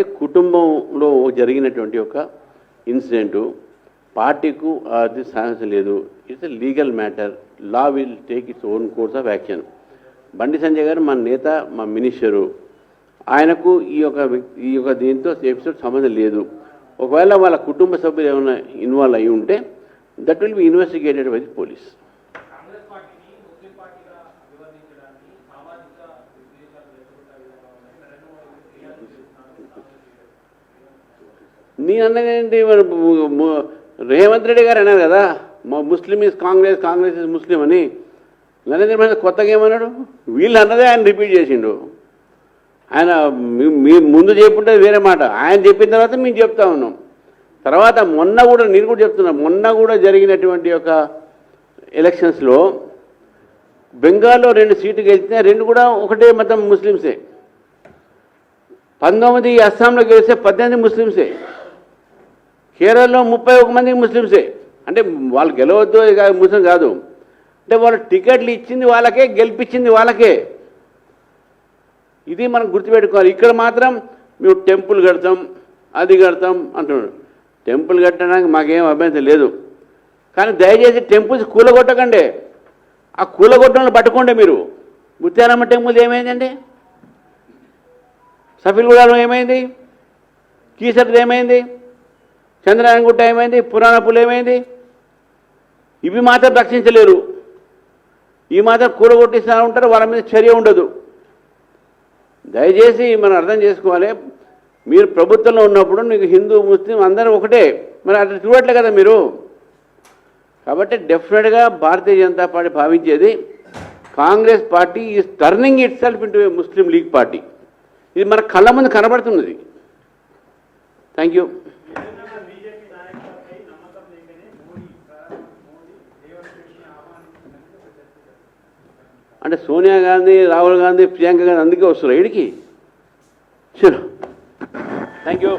కుటుంబంలో జరిగినటువంటి ఒక ఇన్సిడెంట్ పార్టీకు అది సాహసం లేదు. It's a legal matter. Law will take its own course of action. Bandi Sanjay గారు మా నేత, మా మినిస్టరు, ఆయనకు ఈ యొక్క దీంతో ఎపిసోడ్ సంబంధం లేదు. ఒకవేళ వాళ్ళ కుటుంబ సభ్యులు ఏమైనా ఇన్వాల్వ్ అయి ఉంటే that will be investigated by the police. నేను అన్నదేంటి, రేవంత్ రెడ్డి గారు అన్నారు కదా, Muslim is Congress, Congress is Muslim అని. నరేంద్ర మోదీ కొత్తగా ఏమన్నాడు? వీళ్ళు అన్నదే ఆయన రిపీట్ చేసిండు. ఆయన మీ ముందు చెప్పుంటే వేరే మాట, ఆయన చెప్పిన తర్వాత మేము చెప్తా ఉన్నాం. తర్వాత మొన్న కూడా నేను కూడా చెప్తున్నా, మొన్న కూడా జరిగినటువంటి ఒక ఎలక్షన్స్లో బెంగాల్లో 2 సీట్లు గెలిచినా 2 కూడా ఒకటే మతం ముస్లిమ్సే. 19 అస్సాంలో గెలిస్తే 18 ముస్లిమ్సే. కేరళలో 31 మంది ముస్లిమ్సే. అంటే వాళ్ళు గెలవద్దు ముస్లిం కాదు, అంటే వాళ్ళు టికెట్లు ఇచ్చింది వాళ్ళకే, గెలిపించింది వాళ్ళకే. ఇది మనం గుర్తుపెట్టుకోవాలి. ఇక్కడ మాత్రం మేము టెంపుల్ కడతాం, అది కడతాం అంటున్నాడు. టెంపుల్ కట్టడానికి మాకేం అభ్యంతరం లేదు, కానీ దయచేసి టెంపుల్స్ కూలగొట్టకండి. ఆ కూలగొట్టలను పట్టుకోండి మీరు. ముత్యాలమ్మ టెంపుల్ ఏమైందండి? సఫిల్గూడలో ఏమైంది? కీసర్ది ఏమైంది? చంద్రయానగుట్ట ఏమైంది? పురాణపులు ఏమైంది? ఇవి మాత్రం రక్షించలేరు. ఈ మాత్రం కూలగొట్టిస్తూ ఉంటారు, వాళ్ళ మీద చర్య ఉండదు. దయచేసి మనం అర్థం చేసుకోవాలి. మీరు ప్రభుత్వంలో ఉన్నప్పుడు మీకు హిందూ ముస్లిం అందరూ ఒకటే, మరి అట్లా చూడట్లే కదా మీరు. కాబట్టి డెఫినెట్గా భారతీయ జనతా పార్టీ భావించేది, Congress party is turning itself into a Muslim League party. ఇది మన కళ్ళ ముందు కనబడుతున్నది. Thank you. అంటే సోనియా గాంధీ, రాహుల్ గాంధీ, ప్రియాంక గాంధీ అందుకే వస్తున్నారు ఇడికి. చలో, థ్యాంక్ యూ.